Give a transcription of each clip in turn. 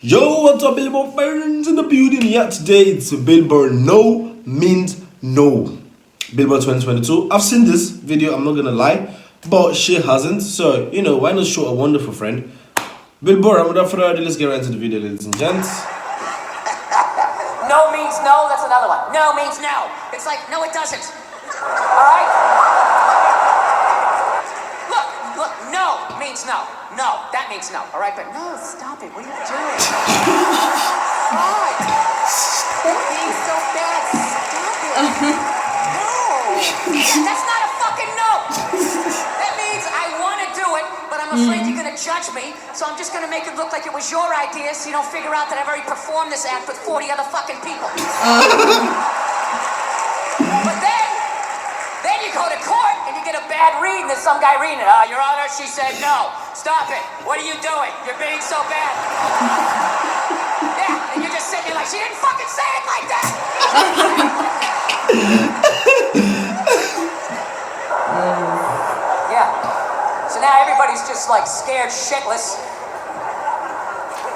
Yo, what's up, Billboard fans in the building? Yeah, today it's Billboard No Means No. Billboard 2022. I've seen this video, I'm not gonna lie, but she hasn't. So, why not show a wonderful friend? Billboard, without further ado, let's get right into the video, ladies and gents. No means no, that's another one. No means no. It's like, no, it doesn't. Alright? Look, no means no. No, that means no. Alright, but no, stop it. What are you doing? God. You're being so bad. Stop it. No. That's not a fucking no. That means I want to do it, but I'm afraid you're going to judge me, so I'm just going to make it look like it was your idea so you don't figure out that I've already performed this act with 40 other fucking people. But then you go to court and you get a bad read and there's some guy reading it. Your Honor, she said no. Stop it. What are you doing? You're being so bad. Yeah, and you're just sitting there like, she didn't fucking say it like that. Yeah. So now everybody's just like scared shitless.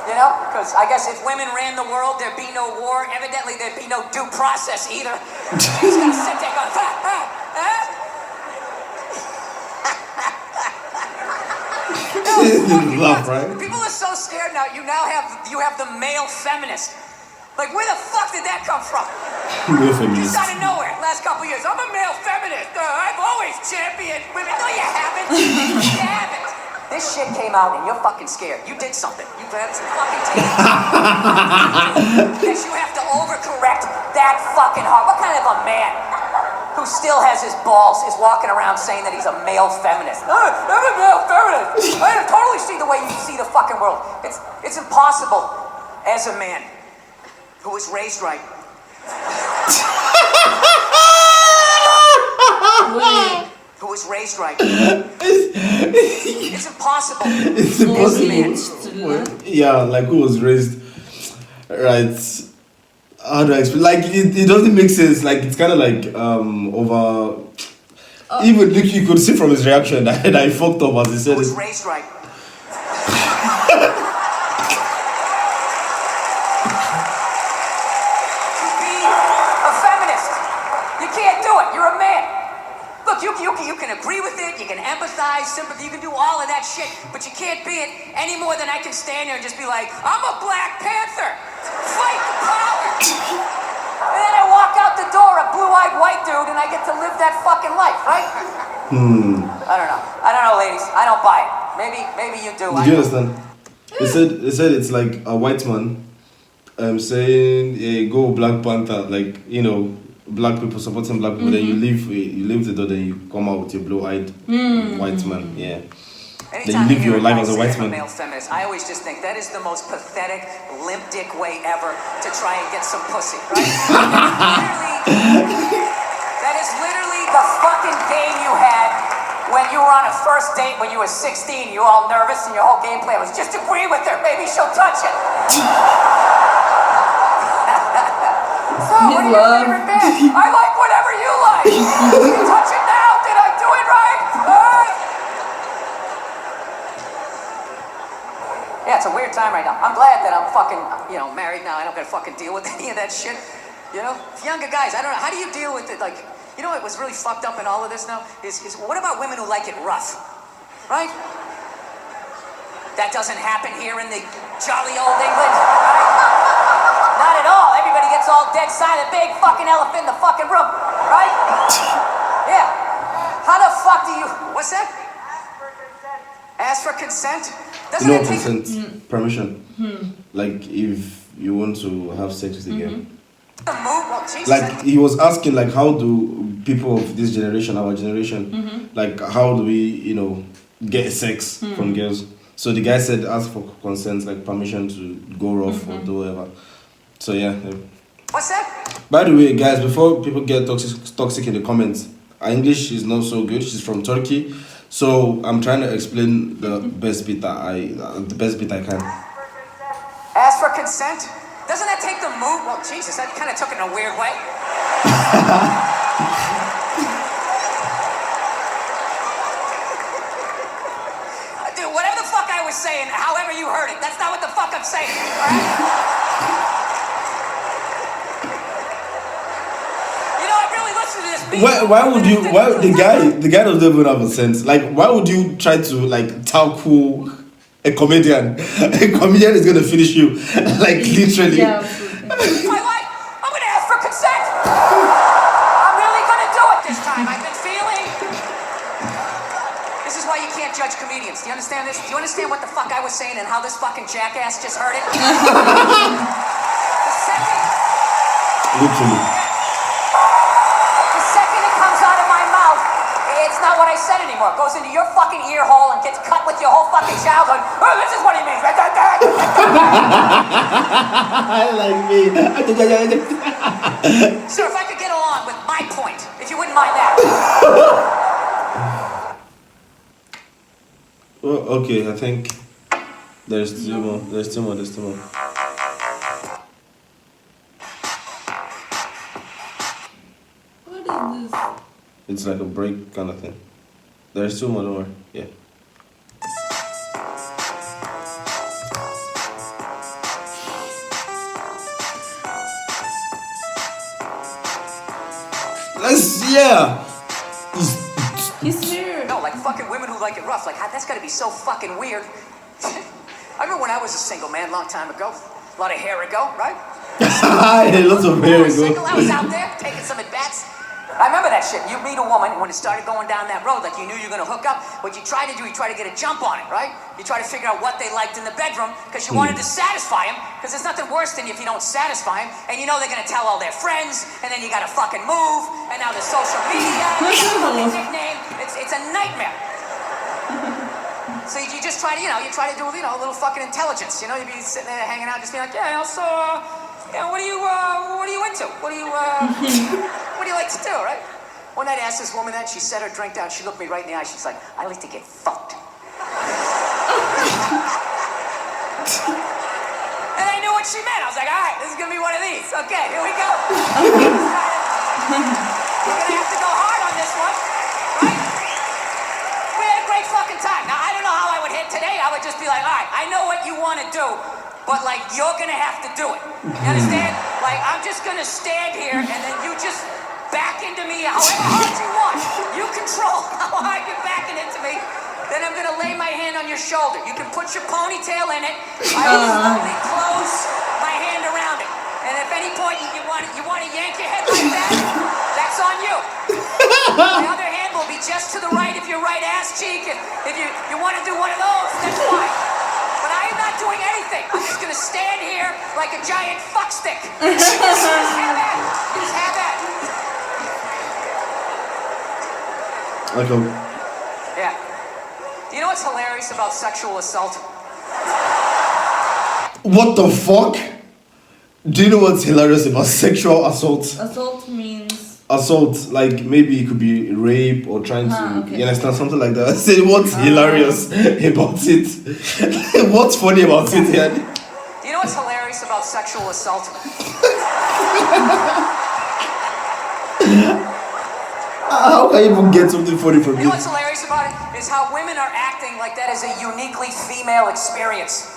You know? Because I guess if women ran the world, there'd be no war. Evidently, there'd be no due process either. You're just gonna sit there going, Laugh, right? People are so scared now. You have the male feminist. Like, where the fuck did that come from? Male feminist. Just out of nowhere. Last couple years, I'm a male feminist. I've always championed women. No, you haven't. You haven't. This shit came out and you're fucking scared. You did something. You had some fucking tape. Yes, you have to overcorrect that fucking hard. What kind of a man who still has his balls is walking around saying that he's a male feminist? I'm a male feminist. I totally see the way you see the fucking world. It's impossible as a man who was raised right. Who was raised right. It's impossible. It's impossible. Yeah, like who was raised right. How do I explain? Like it doesn't make sense. Like it's kind of like over. Even look, you could see from his reaction that I fucked up as he said Who was it. raised right. You can agree with it, you can empathize, sympathy, you can do all of that shit, but you can't be it any more than I can stand there and just be like, I'm a Black Panther, fight the power. And then I walk out the door, a blue-eyed white dude, and I get to live that fucking life, right? I don't know, ladies. I don't buy it. Maybe you do. Did you understand? They said it's like a white man saying, yeah, go Black Panther, like, black people supporting black people, then you leave the door, then you come out with your blue-eyed white man. Yeah. Anytime then you live your life as a white man. man. Male feminist, I always just think that is the most pathetic, limp dick way ever to try and get some pussy, right? That is literally the fucking game you had when you were on a first date when you were 16. You were all nervous and your whole game plan was just agree with her, maybe she'll touch it. So, what are your favorite bands? I like whatever you like. You touch it now. Did I do it right? Yeah, it's a weird time right now. I'm glad that I'm fucking, married now. I don't gotta fucking deal with any of that shit. Younger guys, I don't know. How do you deal with it? Like, what was really fucked up in all of this now is what about women who like it rough, right? That doesn't happen here in the jolly old England, right? Not at all. Everybody gets all dead silent. Big fucking elephant in the fucking room. Right? Yeah. How the fuck do you... What's that? Ask for consent. Doesn't that take... consent. Permission. Like if you want to have sex with a girl. Like he was asking, like, how do people of this generation, our generation, like how do we, get sex from girls? So the guy said ask for consent, like permission to go rough or do whatever. So yeah. What's that? By the way, guys, before people get toxic in the comments, our English is not so good. She's from Turkey, so I'm trying to explain the best bit I can. Ask for consent. Doesn't that take the move? Well, Jesus, that kind of took it in a weird way. Dude, whatever the fuck I was saying, however you heard heard it. That's not what the fuck I'm saying. All right? You know, I really listen to this. Why would you? Why the guy doesn't even have a sense. Like, why would you try to like tackle a comedian? A comedian is gonna finish you, like literally. Yeah. My life, I'm gonna ask for consent. I'm really gonna do it this time. I've been feeling. This is why you can't judge comedians. Do you understand this? Do you understand what the fuck I was saying and how this fucking jackass just heard it? The second. Literally. The second it comes out of my mouth, it's not what I said anymore. It goes into your fucking ear hole and gets cut with your whole fucking childhood. Oh, this is what he means. Like me. Sir, if I could get along with my point, if you wouldn't mind that. Well, okay, I think there's two more. There's two more. What is this? It's like a break kind of thing. There's two more, don't worry. Yeah. He's here. No, like fucking women who like it rough. Like, that's gotta be so fucking weird. I remember when I was a single man a long time ago. A lot of hair ago, right? Lots of hair ago. Single, I was out there taking some at bats. I remember that shit. You meet a woman when it started going down that road, like you knew you were gonna hook up. What you try to do, you try to get a jump on it, right? You try to figure out what they liked in the bedroom because you wanted to satisfy them. Because there's nothing worse than if you don't satisfy them, and you know they're gonna tell all their friends, and then you gotta fucking move, and now there's social media, you got a fucking nickname. It's a nightmare. So you just try to, you try to do, a little fucking intelligence. You'd be sitting there hanging out, just being like, yeah, so, what are you into? What do you like to do, right? One night I asked this woman that, she set her drink down, she looked me right in the eye, she's like, I like to get fucked. And I knew what she meant. I was like, all right, this is gonna be one of these. Okay, here we go. We're gonna have to go hard on this one, right? We had a great fucking time. Now, I don't know how I would hit today. I would just be like, all right, I know what you want to do, but, like, you're going to have to do it. You understand? Like, I'm just going to stand here, and then you just back into me however hard you want. You control how hard you're backing into me. Then I'm going to lay my hand on your shoulder. You can put your ponytail in it. I will slowly close my hand around it. And if at any point you want to yank your head like that, that's on you. My other hand will be just to the right of your right ass cheek. If you want to do one of those, that's fine. But I am not doing anything. I'm just gonna stand here like a giant fuck stick. Just have that. Just have that. Okay. Yeah. Do you know what's hilarious about sexual assault? What the fuck? Do you know what's hilarious about sexual assault? Assault means Assault, like maybe it could be rape or trying to, okay. you understand, something like that. Say what's hilarious about it? What's funny about it, yeah? Do you know what's hilarious about sexual assault? How can you even get something funny from You know this? what's hilarious about it? Is how women are acting like that is a uniquely female experience.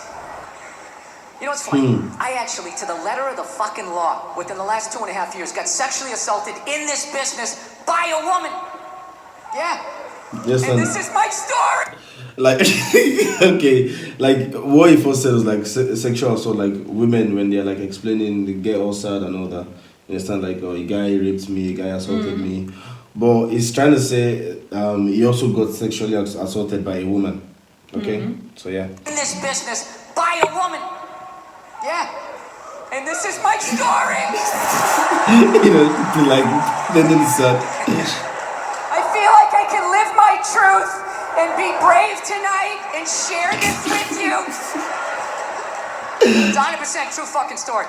You know what's funny? I actually, to the letter of the fucking law, within the last 2.5 years, got sexually assaulted in this business by a woman. Yeah. Yes, and this is my story. Like, okay, like what he first said was like sexual assault, like women when they're like explaining, they get all sad and all that. You understand, like, oh, a guy raped me, a guy assaulted me. But he's trying to say he also got sexually assaulted by a woman. Okay? So, yeah. In this business by a woman. Yeah. And this is my story. You know, like, then it's sad. I feel like I can live my truth and be brave tonight and share this with you. It's 100% true fucking story.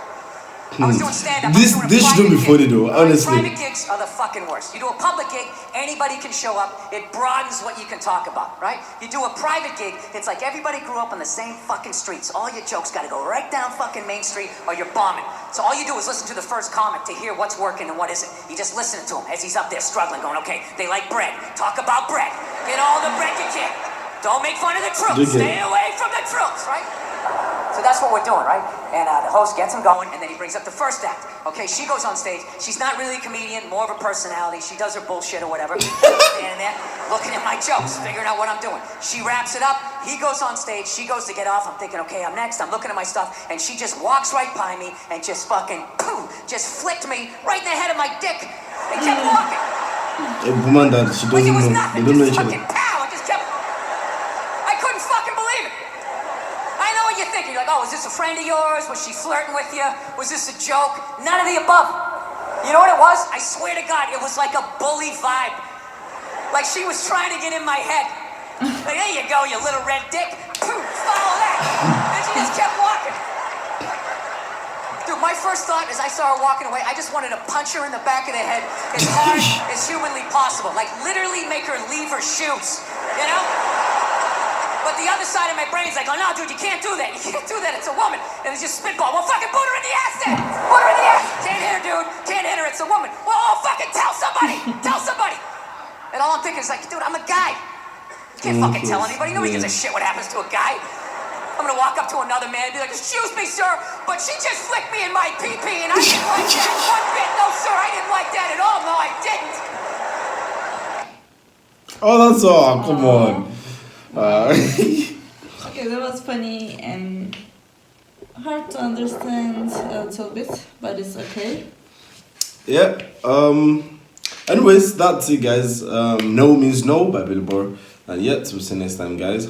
I was doing stand-up. This shouldn't be funny though, honestly. Private gigs are the fucking worst. You do a public gig, anybody can show up. It broadens what you can talk about, right? You do a private gig, it's like everybody grew up on the same fucking streets. All your jokes gotta go right down fucking Main Street or you're bombing. So all you do is listen to the first comic to hear what's working and what isn't. You just listen to him as he's up there struggling, going, okay, they like bread. Talk about bread. Get all the bread you can. Don't make fun of the truth. Stay away from the truth, right? So that's what we're doing, right? And the host gets him going, and then he brings up the first act. Okay, she goes on stage. She's not really a comedian, more of a personality. She does her bullshit or whatever. Standing there, looking at my jokes, figuring out what I'm doing. She wraps it up. He goes on stage. She goes to get off. I'm thinking, okay, I'm next. I'm looking at my stuff, and she just walks right by me and just fucking, poof, just flicked me right in the head of my dick. And kept walking. A woman that she Like doesn't it was know. nothing. They don't know Just each other. fucking pow. It just kept. I couldn't fucking believe it. I know what you're thinking. You're like, oh, is this a friend of yours? Was she flirting with you? Was this a joke? None of the above. You know what it was? I swear to God, it was like a bully vibe. Like she was trying to get in my head. Like, there you go, you little red dick. Poof, follow that. And she just kept walking. Dude, my first thought as I saw her walking away, I just wanted to punch her in the back of the head as hard as humanly possible. Like literally make her leave her shoes, you know? But the other side of my brain's like, oh no, dude, you can't do that. You can't do that, it's a woman. And it's just spitball. Well, fucking put her in the ass then. Put her in the ass. Can't hit her, dude. Can't hit her, it's a woman. Well, oh, fucking tell somebody. Tell somebody. And all I'm thinking is like, dude, I'm a guy. You can't fucking tell anybody. Nobody gives a shit what happens to a guy. I'm gonna walk up to another man and be like, excuse me, sir, but she just flicked me in my pee-pee and I didn't like that one bit. No, sir, I didn't like that at all. No, I didn't. Oh, that's all. Come on. Okay, that was funny and hard to understand a little bit, but it's okay. Yeah. Anyways, that's it, guys. No means no by Bill Burr. And yeah, we'll see you next time, guys.